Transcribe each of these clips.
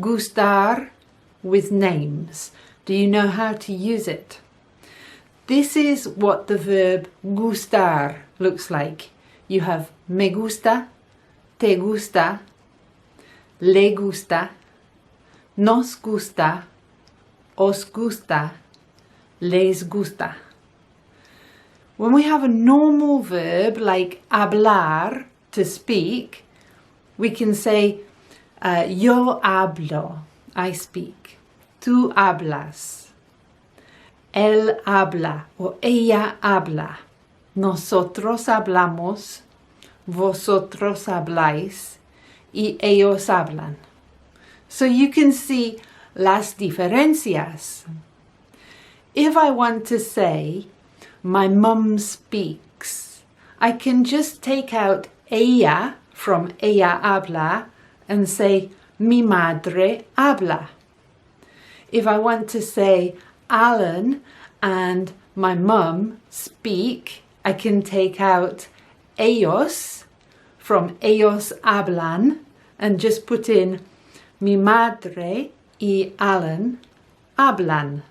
GUSTAR with names. Do you know how to use it? This is what the verb gustar looks like. You have me gusta, te gusta, le gusta, nos gusta, os gusta, les gusta. When we have a normal verb like hablar, to speak, we can say yo hablo, I speak. Tú hablas. Él habla o ella habla. Nosotros hablamos. Vosotros habláis. Y ellos hablan. So you can see las diferencias. If I want to say my mum speaks, I can just take out ella from ella habla and say mi madre habla. If I want to say Alan and my mum speak, I can take out ellos from ellos hablan and just put in mi madre y Alan hablan.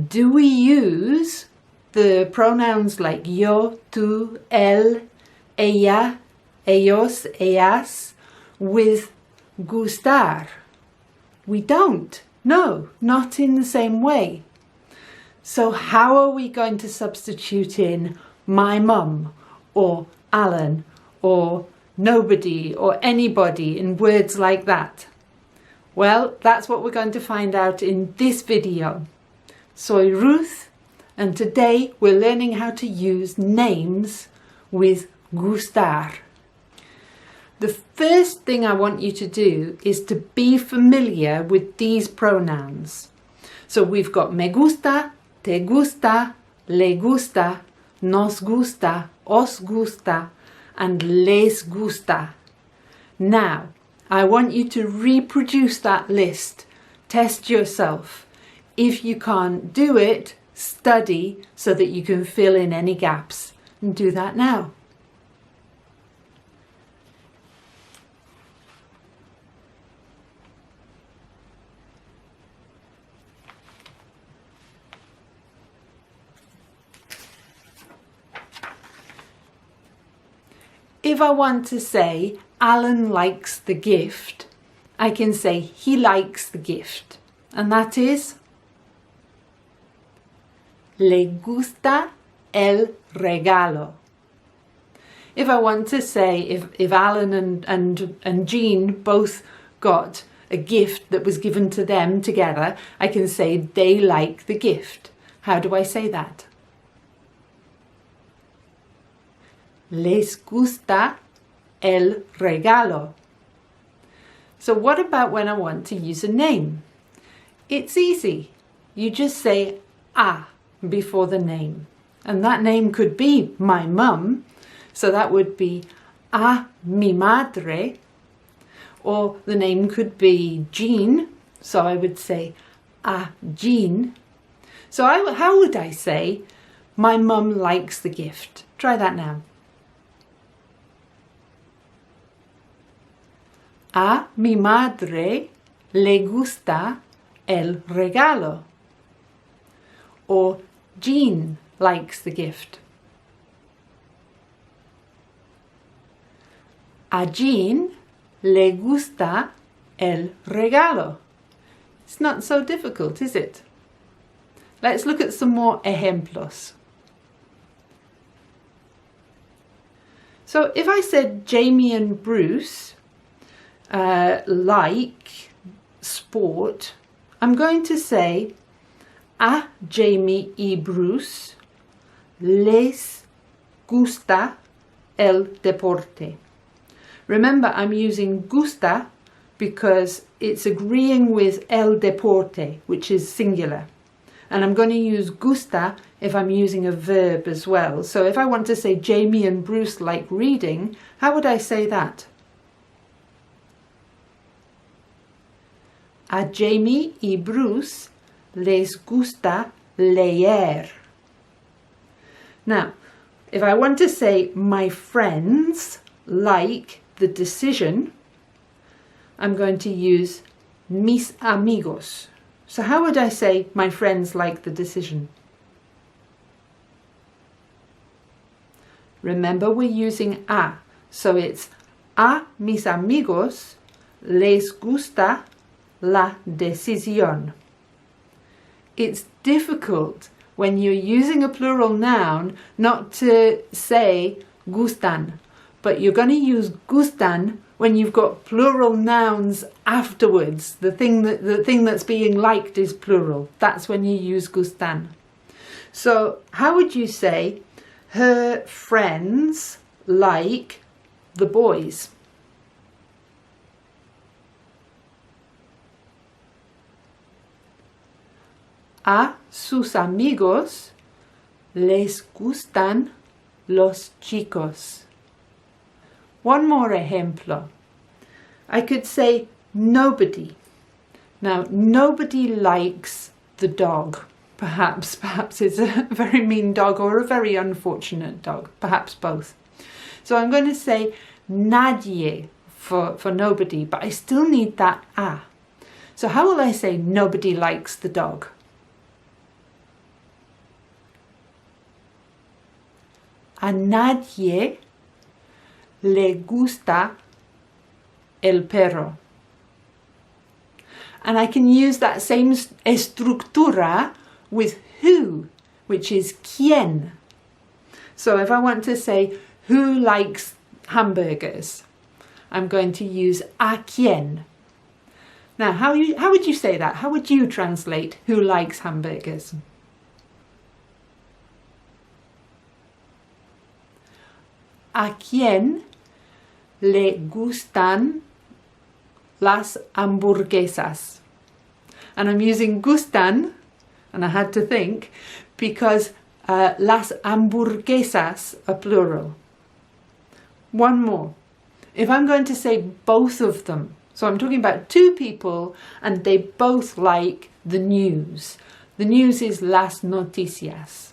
Do we use the pronouns like yo, tú, él, ella, ellos, ellas with gustar? We don't. No, not in the same way. So how are we going to substitute in my mum or Alan or nobody or anybody in words like that? Well, that's what we're going to find out in this video. Soy Ruth, and today we're learning how to use names with gustar. The first thing I want you to do is to be familiar with these pronouns. So we've got me gusta, te gusta, le gusta, nos gusta, os gusta, and les gusta. Now, I want you to reproduce that list. Test yourself. If you can't do it, study so that you can fill in any gaps. And do that now. If I want to say Alan likes the gift, I can say he likes the gift. And that is le gusta el regalo. If I want to say if Alan and Jean both got a gift that was given to them together, I can say they like the gift. How do I say that? Les gusta el regalo. So what about when I want to use a name? It's easy. You just say a before the name. And that name could be my mum. So that would be a mi madre. Or the name could be Jean. So I would say a Jean. So how would I say my mum likes the gift? Try that now. A mi madre le gusta el regalo. Or Jean likes the gift. A Jean le gusta el regalo. It's not so difficult, is it? Let's look at some more ejemplos. So if I said Jamie and Bruce like sport, I'm going to say a Jamie y Bruce les gusta el deporte. Remember, I'm using gusta because it's agreeing with el deporte, which is singular. And I'm going to use gusta if I'm using a verb as well. So if I want to say Jamie and Bruce like reading, how would I say that? A Jamie y Bruce les gusta leer. Now, if I want to say my friends like the decision, I'm going to use mis amigos. So how would I say my friends like the decision? Remember, we're using a, so it's a mis amigos les gusta la decisión. It's difficult when you're using a plural noun not to say gustan, but you're going to use gustan when you've got plural nouns afterwards. The thing that's being liked is plural. That's when you use gustan. So how would you say her friends like the boys? A sus amigos les gustan los chicos. One more ejemplo. I could say nobody. Now, nobody likes the dog. Perhaps it's a very mean dog or a very unfortunate dog. Perhaps both. So I'm going to say nadie for nobody, but I still need that a. So how will I say nobody likes the dog? A nadie le gusta el perro. And I can use that same estructura with who, which is quién. So if I want to say who likes hamburgers, I'm going to use a quién. Now, how would you say that? How would you translate who likes hamburgers? ¿A quién le gustan las hamburguesas? And I'm using gustan, and I had to think, because las hamburguesas are plural. One more. If I'm going to say both of them, so I'm talking about two people and they both like the news. The news is las noticias.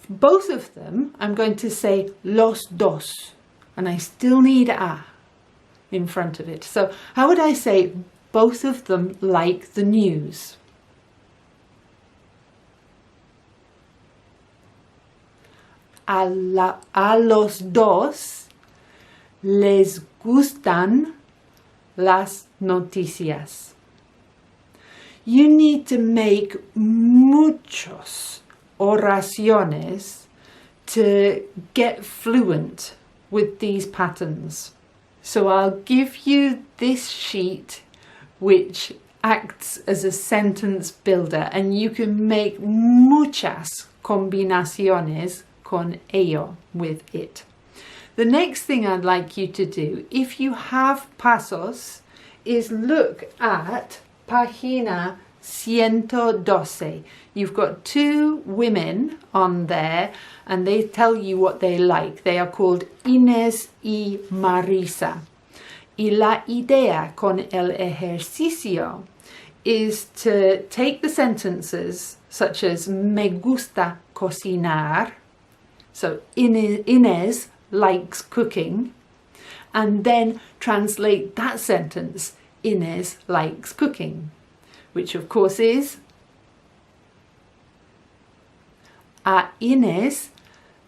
Both of them, I'm going to say los dos, and I still need a in front of it. So how would I say both of them like the news? A los dos les gustan las noticias. You need to make muchos oraciones to get fluent with these patterns. So I'll give you this sheet which acts as a sentence builder, and you can make muchas combinaciones con ello, with it. The next thing I'd like you to do, if you have Pasos, is look at página 112. You've got two women on there and they tell you what they like. They are called Inés y Marisa. Y la idea con el ejercicio is to take the sentences such as me gusta cocinar, so Inés likes cooking, and then translate that sentence, Inés likes cooking, which of course is a Inés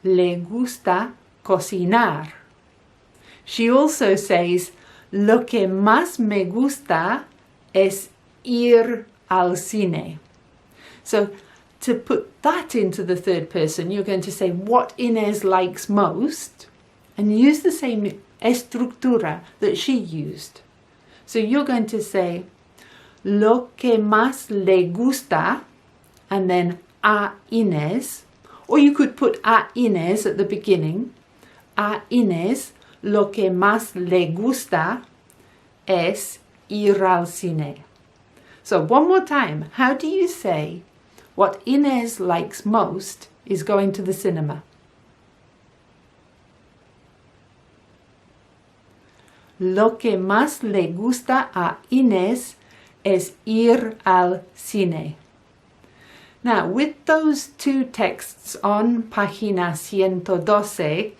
le gusta cocinar. She also says, lo que más me gusta es ir al cine. So to put that into the third person, you're going to say what Inés likes most and use the same estructura that she used. So you're going to say lo que más le gusta and then a Inés, or you could put a Inés at the beginning. A Inés lo que más le gusta es ir al cine. So one more time, how do you say what Inés likes most is going to the cinema? Lo que más le gusta a Inés es ir al cine. Now, with those two texts on página 112,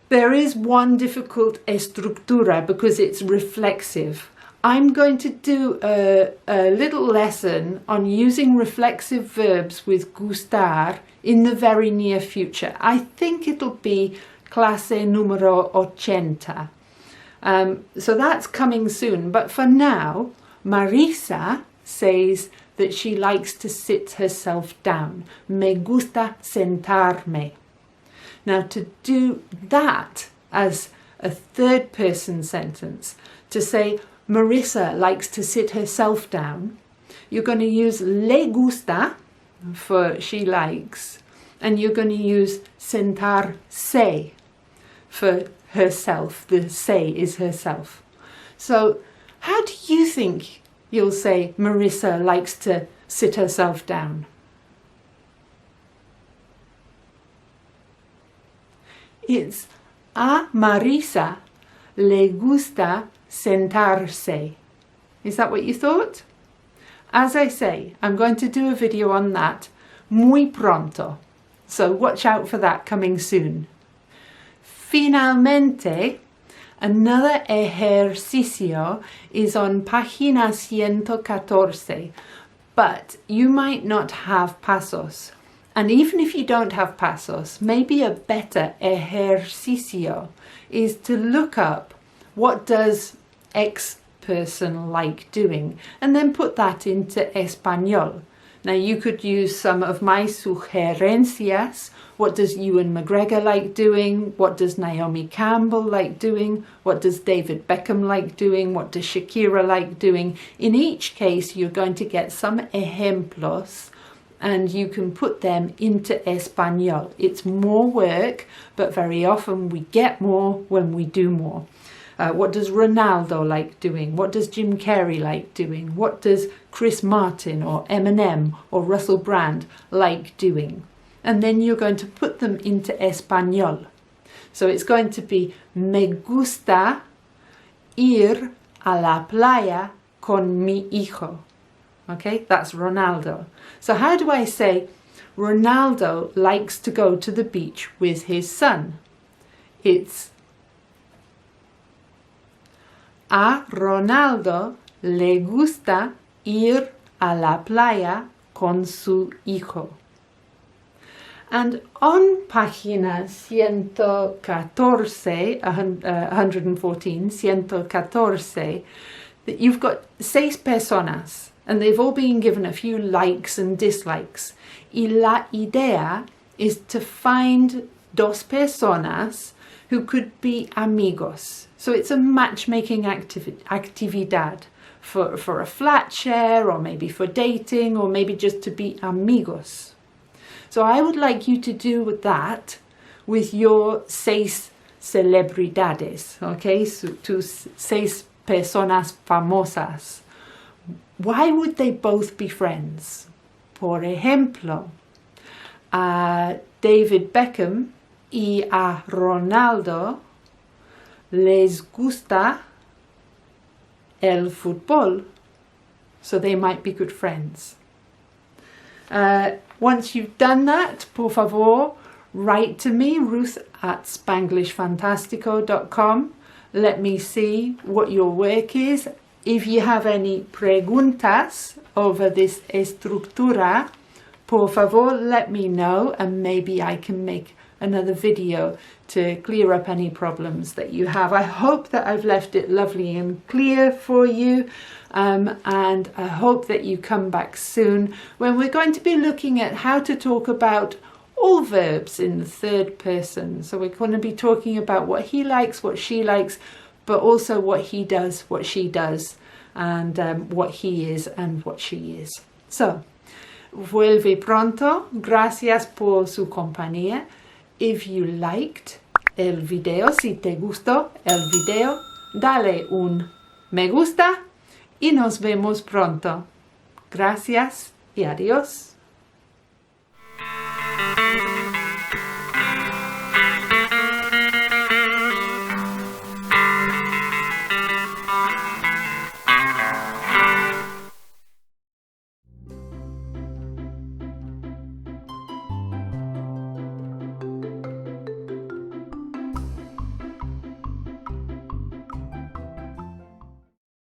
there is one difficult estructura because it's reflexive. I'm going to do a little lesson on using reflexive verbs with gustar in the very near future. I think it'll be clase numero 80. So that's coming soon. But for now, Marisa says that she likes to sit herself down. Me gusta sentarme. Now, to do that as a third person sentence, to say Marisa likes to sit herself down, you're going to use le gusta for she likes, and you're going to use sentarse for herself. The se is herself. So how do you think you'll say Marisa likes to sit herself down? It's a Marisa le gusta sentarse. Is that what you thought? As I say, I'm going to do a video on that muy pronto. So watch out for that coming soon. Finalmente, another ejercicio is on página 114, but you might not have Pasos. And even if you don't have Pasos, maybe a better ejercicio is to look up what does X person like doing and then put that into Español. Now you could use some of my sugerencias. What does Ewan McGregor like doing? What does Naomi Campbell like doing? What does David Beckham like doing? What does Shakira like doing? In each case, you're going to get some ejemplos and you can put them into Español. It's more work, but very often we get more when we do more. What does Ronaldo like doing? What does Jim Carrey like doing? What does Chris Martin or Eminem or Russell Brand like doing? And then you're going to put them into Español. So it's going to be me gusta ir a la playa con mi hijo. Okay, that's Ronaldo. So how do I say Ronaldo likes to go to the beach with his son? It's a Ronaldo le gusta ir a la playa con su hijo. And on página 114, 114, that you've got 6 personas, and they've all been given a few likes and dislikes. Y la idea is to find 2 personas who could be amigos. So it's a matchmaking actividad for a flat share, or maybe for dating, or maybe just to be amigos. So I would like you to do that with your 6 celebridades, okay? So to 6 personas famosas. Why would they both be friends? Por ejemplo, a David Beckham y a Ronaldo les gusta el fútbol, so they might be good friends. Once you've done that, por favor, write to me, ruth@spanglishfantastico.com. Let me see what your work is. If you have any preguntas over this estructura, por favor, let me know, and maybe I can make another video to clear up any problems that you have. I hope that I've left it lovely and clear for you, and I hope that you come back soon when we're going to be looking at how to talk about all verbs in the third person. So we're going to be talking about what he likes, what she likes, but also what he does, what she does, and what he is and what she is. So, vuelve pronto. Gracias por su compañía. If you liked el video, si te gustó el video, dale un me gusta y nos vemos pronto. Gracias y adiós.